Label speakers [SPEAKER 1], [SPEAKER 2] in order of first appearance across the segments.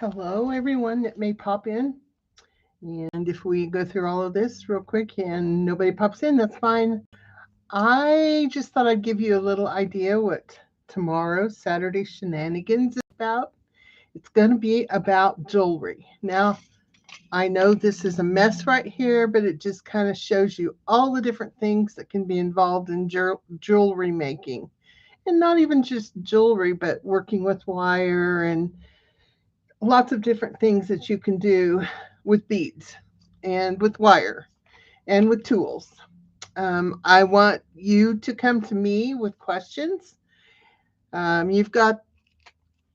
[SPEAKER 1] Hello, everyone that may pop in. And if we go through all of this real quick and nobody pops in, that's fine. I just thought I'd give you a little idea what tomorrow's Saturday shenanigans is about. It's going to be about jewelry. Now, I know this is a mess right here, but it just kind of shows you all the different things that can be involved in jewelry making. And not even just jewelry, but working with wire and lots of different things that you can do with beads and with wire and with tools. I want you to come to me with questions. You've got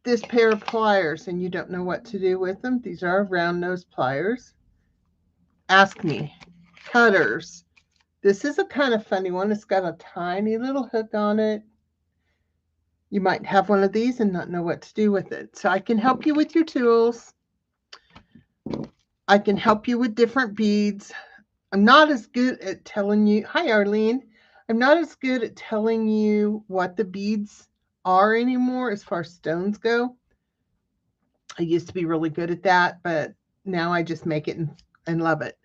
[SPEAKER 1] this pair of pliers and you don't know what to do with them. These are round nose pliers. Ask me. Cutters. This is a kind of funny one. It's got a tiny little hook on it. You might have one of these and not know what to do with it. So I can help you with your tools. I can help you with different beads. I'm not as good at telling you. Hi, Arlene. I'm not as good at telling you what the beads are anymore as far as stones go. I used to be really good at that, but now I just make it and love it.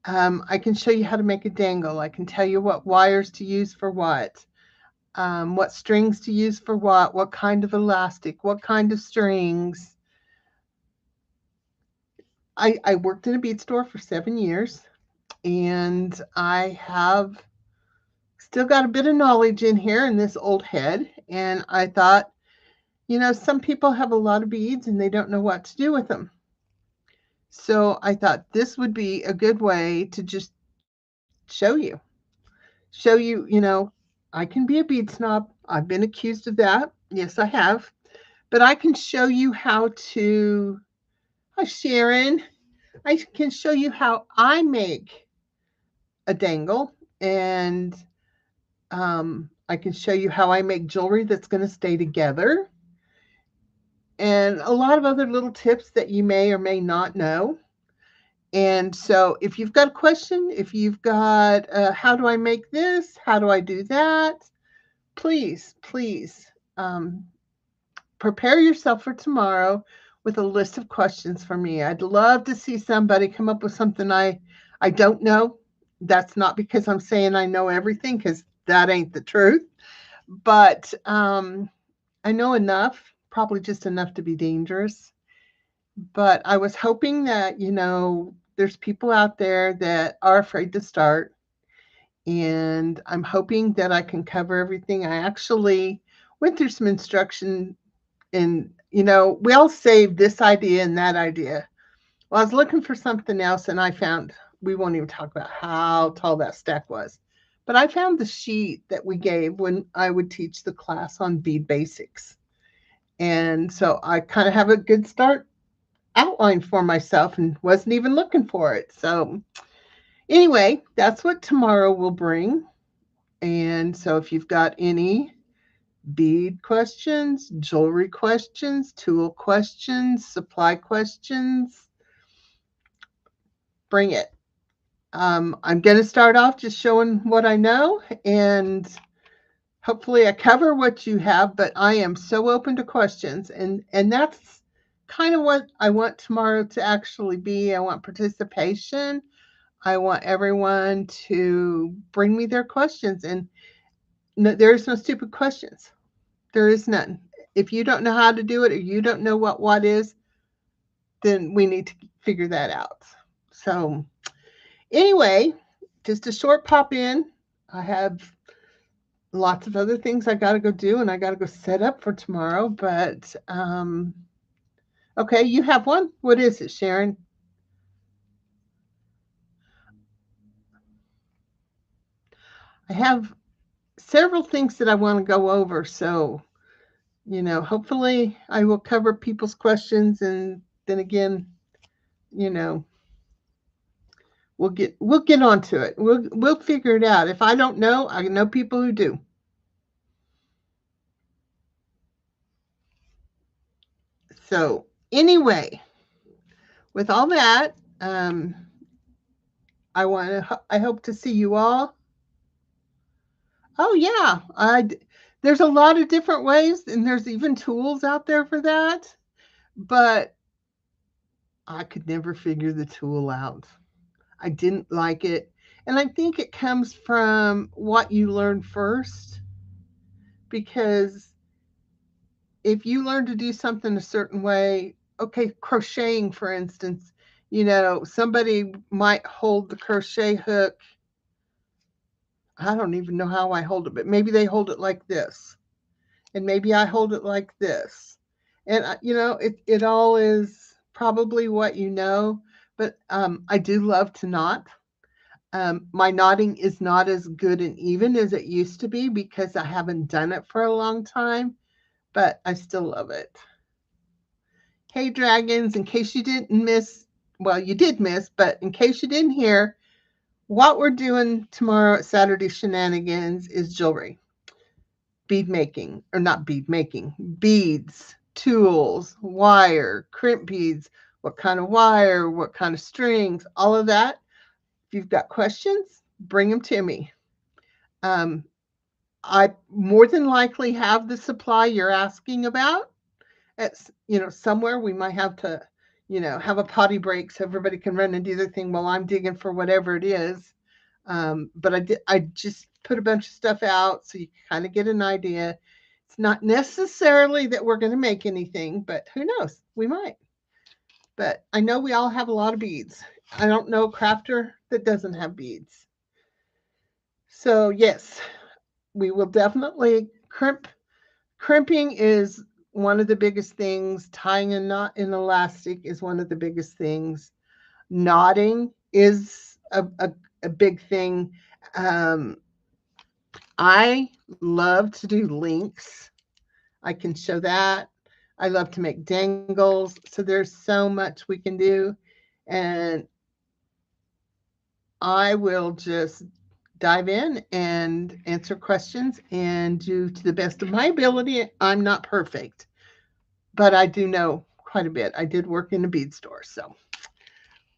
[SPEAKER 1] I can show you how to make a dangle. I can tell you what wires to use for what strings to use for what kind of elastic, what kind of strings. I worked in a bead store for 7 years, and I have still got a bit of knowledge in here in this old head. And I thought, some people have a lot of beads and they don't know what to do with them. So I thought this would be a good way to just show you, I can be a bead snob. I've been accused of that. Yes, I have. But I can show you how to, hi, Sharon. I can show you how I make a dangle, and I can show you how I make jewelry that's going to stay together, and a lot of other little tips that you may or may not know. And so if you've got a question, if you've got how do I make this, how do I do that, please prepare yourself for tomorrow with a list of questions for me. I'd love to see somebody come up with something I don't know. That's not because I'm saying I know everything, because that ain't the truth. But I know enough, probably just enough to be dangerous. But I was hoping that, there's people out there that are afraid to start. And I'm hoping that I can cover everything. I actually went through some instruction, and, we all save this idea and that idea. Well, I was looking for something else, and I found, we won't even talk about how tall that stack was, but I found the sheet that we gave when I would teach the class on bead basics. And so I kind of have a good start outline for myself and wasn't even looking for it. So anyway, that's what tomorrow will bring. And so if you've got any bead questions, jewelry questions, tool questions, supply questions, bring it. I'm going to start off just showing what I know, and hopefully I cover what you have, but I am so open to questions, and that's kind of what I want tomorrow to actually be. I want participation. I want everyone to bring me their questions, and there is no stupid questions. There is none. If you don't know how to do it, or you don't know what is, then we need to figure that out. So anyway, just a short pop in. I have lots of other things I got to go do, and I got to go set up for tomorrow. But okay, you have one. What is it, Sharon? I have several things that I want to go over. So, hopefully I will cover people's questions, and then again, you know, we'll get onto it. We'll figure it out. If I don't know, I know people who do. So anyway, with all that, I hope to see you all. Oh yeah, there's a lot of different ways, and there's even tools out there for that. But I could never figure the tool out. I didn't like it. And I think it comes from what you learn first, because if you learn to do something a certain way, okay, crocheting, for instance, somebody might hold the crochet hook. I don't even know how I hold it, but maybe they hold it like this, and maybe I hold it like this. And, it all is probably what you know, but I do love to knot. My knotting is not as good and even as it used to be because I haven't done it for a long time, but I still love it. Hey, dragons, in case you didn't miss, well, you did miss, but in case you didn't hear, what we're doing tomorrow at Saturday Shenanigans is jewelry. Bead making, or not bead making, beads, tools, wire, crimp beads, what kind of wire, what kind of strings, all of that. If you've got questions, bring them to me. I more than likely have the supply you're asking about. At somewhere we might have to have a potty break so everybody can run and do their thing while I'm digging for whatever it is. But I just put a bunch of stuff out so you kind of get an idea. It's not necessarily that we're going to make anything, but who knows, we might. But I know we all have a lot of beads. I don't know a crafter that doesn't have beads. So yes, we will definitely crimp. Crimping is one of the biggest things. Tying a knot in elastic is one of the biggest things. Knotting is a big thing. I love to do links. I can show that. I love to make dangles. So there's so much we can do. And I will just dive in and answer questions and do to the best of my ability. I'm not perfect, but I do know quite a bit. I did work in a bead store. So,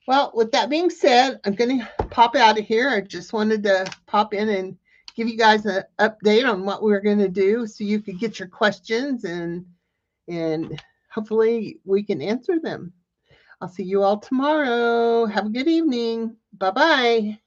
[SPEAKER 1] well, with that being said, I'm going to pop out of here. I just wanted to pop in and give you guys an update on what we're going to do so you could get your questions and hopefully we can answer them. I'll see you all tomorrow. Have a good evening. Bye-bye.